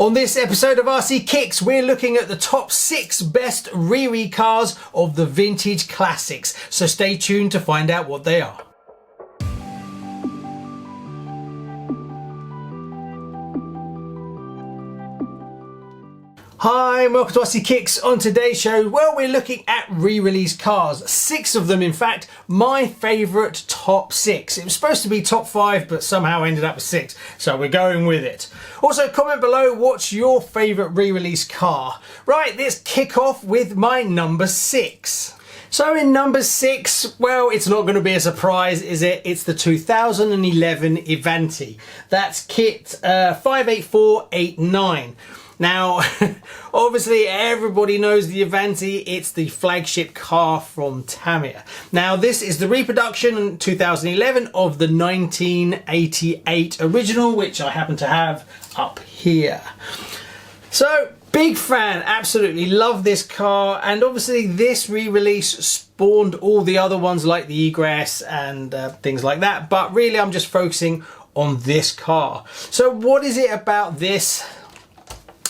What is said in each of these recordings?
On this episode of RC Kicks, we're looking at the top 6 best re cars of the vintage classics. So stay tuned to find out what they are. Hi and welcome to RC Kicks. On today's show, well, we're looking at re-release cars. 6 of them, in fact, my favourite top 6. It was supposed to be top 5, but somehow ended up with 6, so we're going with it. Also, comment below, what's your favourite re-release car? Right, let's kick off with my number 6. So in number 6, well, it's not going to be a surprise, is it? It's the 2011 Avante. That's kit 58489. Now, obviously everybody knows the Avante. It's the flagship car from Tamiya. Now, this is the reproduction in 2011 of the 1988 original, which I happen to have up here. So, big fan, absolutely love this car, and obviously this re-release spawned all the other ones like the Egress and things like that, but really I'm just focusing on this car. So what is it about this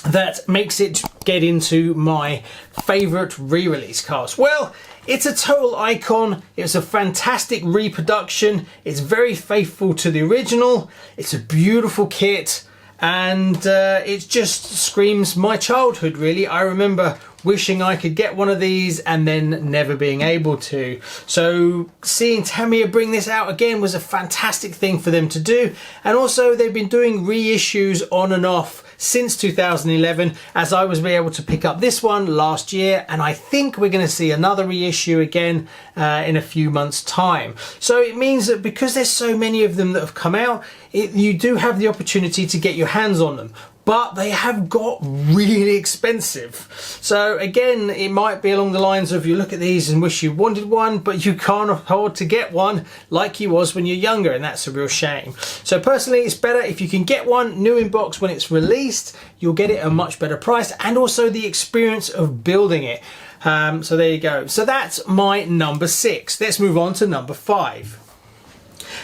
that makes it get into my favourite re-release cars? Well, it's a total icon. It's a fantastic reproduction. It's very faithful to the original. It's a beautiful kit, and it just screams my childhood, really. I remember wishing I could get one of these and then never being able to. So seeing Tamiya bring this out again was a fantastic thing for them to do. And also they've been doing reissues on and off since 2011, as I was able to pick up this one last year, and I think we're going to see another reissue again in a few months' time. So it means that because there's so many of them that have come out, you do have the opportunity to get your hands on them. But they have got really expensive. So again, it might be along the lines of you look at these and wish you wanted one, but you can't afford to get one like you was when you're younger, and that's a real shame. So personally, it's better if you can get one new in box when it's released. You'll get it at a much better price, and also the experience of building it. So there you go. So that's my number 6. Let's move on to number 5.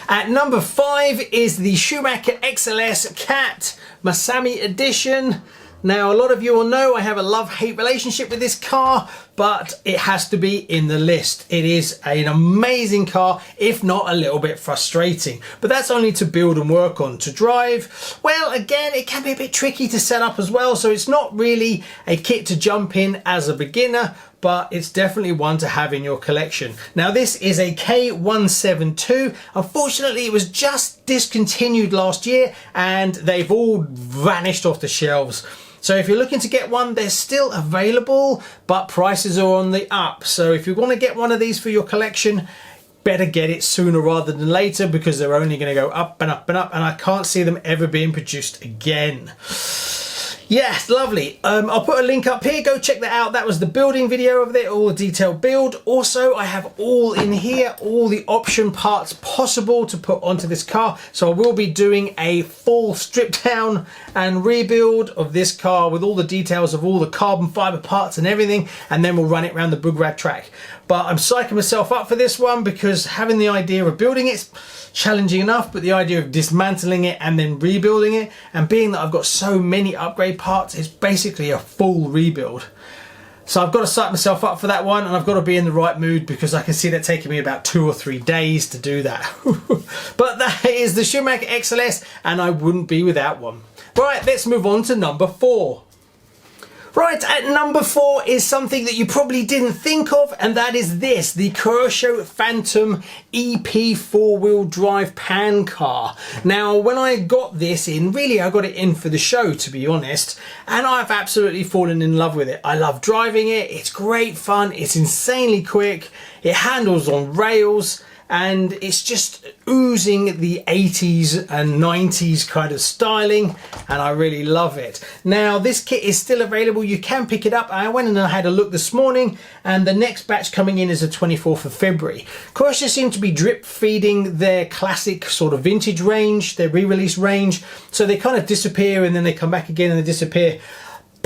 At number 5 is the Schumacher XLS Cat Masami edition. Now, a lot of you will know I have a love-hate relationship with this car, but it has to be in the list. It is an amazing car, if not a little bit frustrating. But that's only to build and work on. To drive, well, again, it can be a bit tricky to set up as well, so it's not really a kit to jump in as a beginner, but it's definitely one to have in your collection. Now, this is a K172. Unfortunately, it was just discontinued last year and they've all vanished off the shelves. So if you're looking to get one, they're still available, but prices are on the up. So if you want to get one of these for your collection, better get it sooner rather than later, because they're only going to go up and up and up, and I can't see them ever being produced again. Yes, lovely. I'll put a link up here. Go check that out. That was the building video of it, all the detailed build. Also, I have all in here, all the option parts possible to put onto this car. So I will be doing a full strip down and rebuild of this car with all the details of all the carbon fiber parts and everything, and then we'll run it around the Bugrad track. But I'm psyching myself up for this one because having the idea of building it's challenging enough, but the idea of dismantling it and then rebuilding it, and being that I've got so many upgrade parts, it's basically a full rebuild. So I've got to psych myself up for that one, and I've got to be in the right mood because I can see that taking me about 2 or 3 days to do that. But that is the Schumacher XLS, and I wouldn't be without one. Right, let's move on to number 4. Right, at number 4 is something that you probably didn't think of, and that is this, the Kyosho Phantom EP 4-wheel drive pan car. Now, when I got this in, really I got it in for the show, to be honest, and I've absolutely fallen in love with it. I love driving it, it's great fun, it's insanely quick, it handles on rails, and it's just oozing the 80s and 90s kind of styling, and I really love it. Now, this kit is still available. You can pick it up. I went and I had a look this morning, and the next batch coming in is the 24th of February. Kyosho seem to be drip feeding their classic sort of vintage range, their re-release range, so they kind of disappear and then they come back again and they disappear.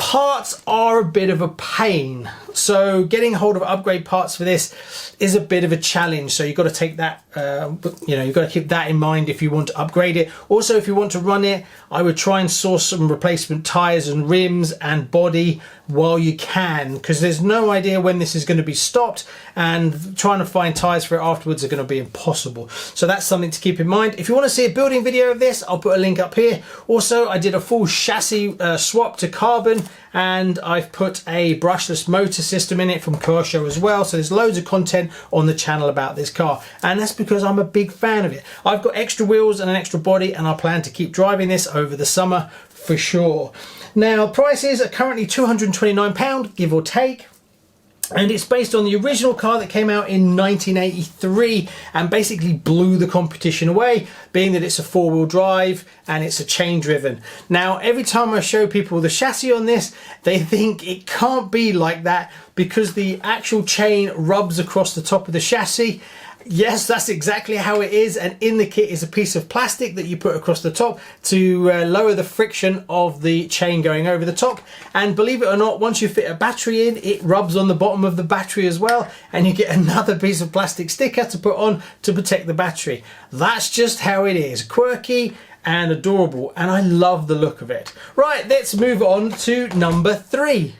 Parts are a bit of a pain, so getting hold of upgrade parts for this is a bit of a challenge. So you've got to take that, you've got to keep that in mind if you want to upgrade it. Also, if you want to run it, I would try and source some replacement tires and rims and body while you can, because there's no idea when this is going to be stopped, and trying to find tires for it afterwards are going to be impossible. So that's something to keep in mind. If you want to see a building video of this, I'll put a link up here. Also, I did a full chassis swap to carbon, and I've put a brushless motor system in it from Kyosho as well. So there's loads of content on the channel about this car, and that's because I'm a big fan of it. I've got extra wheels and an extra body, and I plan to keep driving this over the summer for sure. Now, prices are currently £229, give or take. And it's based on the original car that came out in 1983 and basically blew the competition away, being that it's a four-wheel drive and it's a chain driven. Now, every time I show people the chassis on this, they think it can't be like that because the actual chain rubs across the top of the chassis. Yes, that's exactly how it is, and in the kit is a piece of plastic that you put across the top to lower the friction of the chain going over the top. And believe it or not, once you fit a battery in, it rubs on the bottom of the battery as well, and you get another piece of plastic sticker to put on to protect the battery. That's just how it is. Quirky and adorable, and I love the look of it. Right, let's move on to number 3.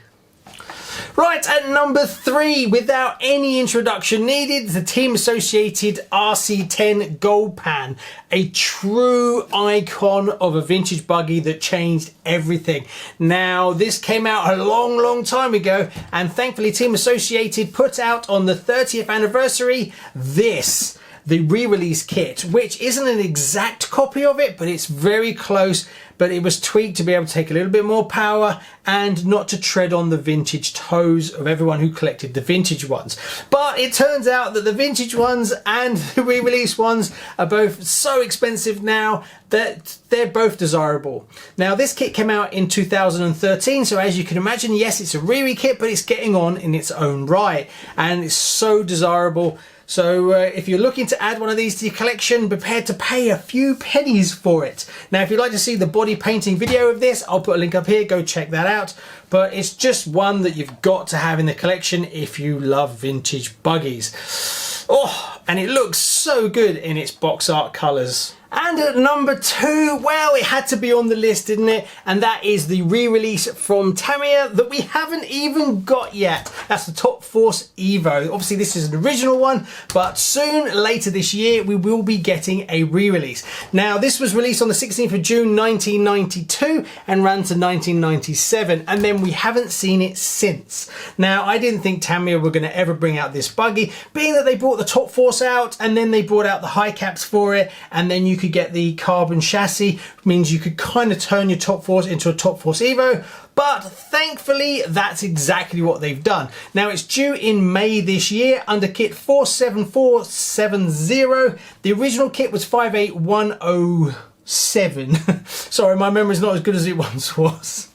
Right, at number 3, without any introduction needed, the team associated RC10 Gold Pan, a true icon of a vintage buggy that changed everything. Now, this came out a long time ago, and thankfully Team Associated put out on the 30th anniversary this, the Rerelease kit, which isn't an exact copy of it, but it's very close. But it was tweaked to be able to take a little bit more power and not to tread on the vintage toes of everyone who collected the vintage ones. But it turns out that the vintage ones and the re-release ones are both so expensive now that they're both desirable. Now, this kit came out in 2013, so as you can imagine, yes, it's a re-re kit, but it's getting on in its own right, and it's so desirable. So if you're looking to add one of these to your collection, prepare to pay a few pennies for it. Now, if you'd like to see the body painting video of this, I'll put a link up here, go check that out. But it's just one that you've got to have in the collection if you love vintage buggies. Oh, and it looks so good in its box art colours. And at number 2, well, it had to be on the list, didn't it? And that is the re-release from Tamiya that we haven't even got yet. That's the Top Force Evo. Obviously, this is an original one, but soon, later this year, we will be getting a re-release. Now, this was released on the 16th of June, 1992 and ran to 1997, and then we haven't seen it since. Now, I didn't think Tamiya were going to ever bring out this buggy, being that they brought the Top Force out, and then they brought out the high caps for it, and then you could get the carbon chassis, means you could kind of turn your Top Force into a Top Force Evo. But thankfully, that's exactly what they've done. Now, it's due in May this year under kit 47470. The original kit was 58107. Sorry, my memory's not as good as it once was.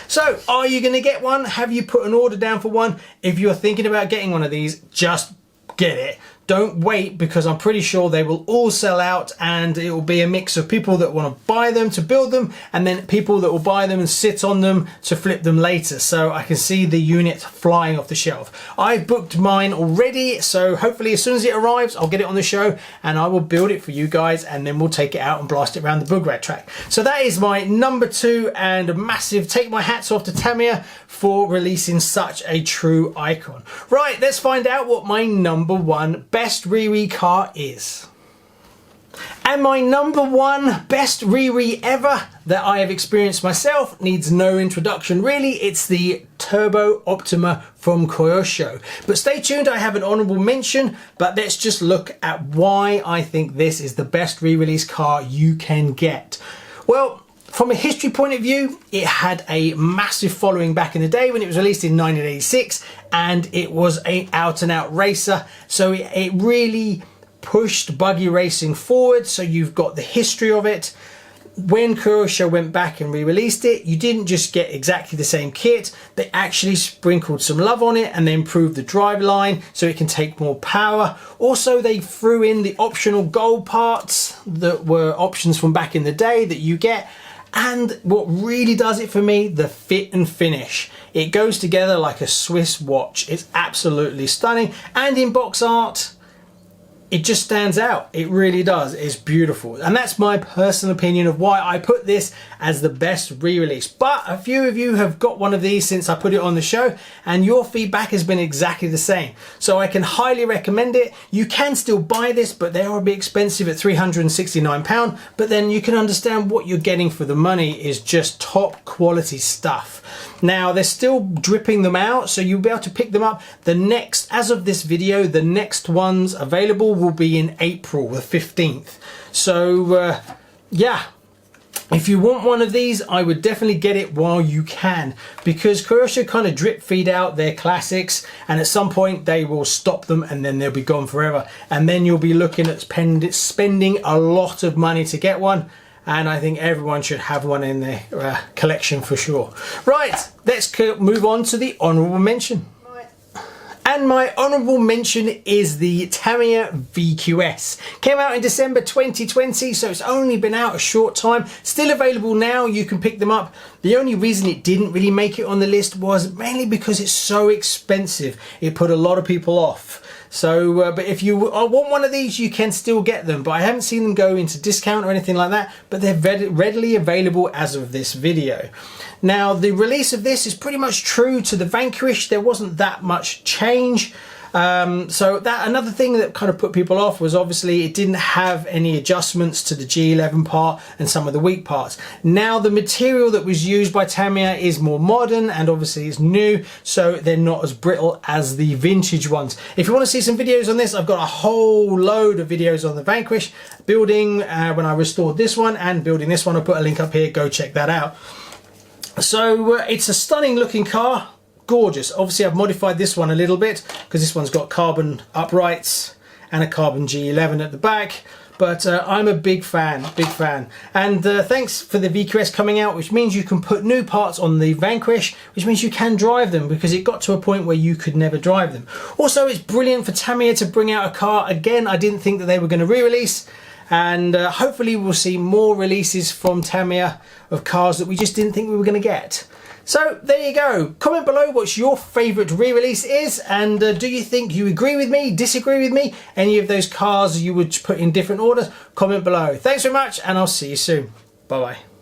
So, are you going to get one? Have you put an order down for one? If you're thinking about getting one of these, just get it. Don't wait, because I'm pretty sure they will all sell out, and it will be a mix of people that want to buy them to build them, and then people that will buy them and sit on them to flip them later. So I can see the unit flying off the shelf. I've booked mine already, so hopefully as soon as it arrives, I'll get it on the show and I will build it for you guys, and then we'll take it out and blast it around the boog rat track. So that is my number 2, and a massive take my hats off to Tamiya for releasing such a true icon. Right, let's find out what my number 1 best re-re car is. And my number 1 best re-re ever that I have experienced myself needs no introduction really. It's the Turbo Optima from Kyosho. But stay tuned, I have an honourable mention, but let's just look at why I think this is the best re-release car you can get. Well, from a history point of view, it had a massive following back in the day when it was released in 1986, and it was an out-and-out racer. So it really pushed buggy racing forward. So you've got the history of it. When Kyosho went back and re-released it, you didn't just get exactly the same kit. They actually sprinkled some love on it, and they improved the driveline so it can take more power. Also, they threw in the optional gold parts that were options from back in the day that you get. And what really does it for me, the fit and finish. It goes together like a Swiss watch. It's absolutely stunning. And in box art, it just stands out. It really does. It's beautiful. And that's my personal opinion of why I put this as the best re-release. But a few of you have got one of these since I put it on the show, and your feedback has been exactly the same. So I can highly recommend it. You can still buy this, but they are a bit expensive at £369. But then you can understand what you're getting for the money is just top quality stuff. Now they're still dripping them out, so you'll be able to pick them up. The next, as of this video, the next ones available will be in April the 15th. So yeah, if you want one of these, I would definitely get it while you can, because Kyosho kind of drip feed out their classics, and at some point they will stop them and then they'll be gone forever, and then you'll be looking at spending a lot of money to get one. And I think everyone should have one in their collection for sure. Right, let's move on to the honourable mention. And my honourable mention is the Tamiya VQS. Came out in December 2020, so it's only been out a short time. Still available now, you can pick them up. The only reason it didn't really make it on the list was mainly because it's so expensive. It put a lot of people off. So, but if you want one of these, you can still get them. But I haven't seen them go into discount or anything like that. But they're readily available as of this video. Now, the release of this is pretty much true to the Vanquish. There wasn't that much change. So that another thing that kind of put people off was obviously it didn't have any adjustments to the G11 part and some of the weak parts. Now the material that was used by Tamiya is more modern and obviously it's new, so they're not as brittle as the vintage ones. If you want to see some videos on this, I've got a whole load of videos on the Vanquish building when I restored this one and building this one. I'll put a link up here, go check that out. So it's a stunning looking car. Gorgeous. Obviously I've modified this one a little bit because this one's got carbon uprights and a carbon G11 at the back, but I'm a big fan. And thanks for the VQS coming out, which means you can put new parts on the Vanquish, which means you can drive them, because it got to a point where you could never drive them. Also, it's brilliant for Tamiya to bring out a car. Again, I didn't think that they were going to re-release, and hopefully we'll see more releases from Tamiya of cars that we just didn't think we were going to get. So there you go. Comment below what your favourite re-release is, and do you think you agree with me, disagree with me, any of those cars you would put in different orders? Comment below. Thanks very much, and I'll see you soon. Bye bye.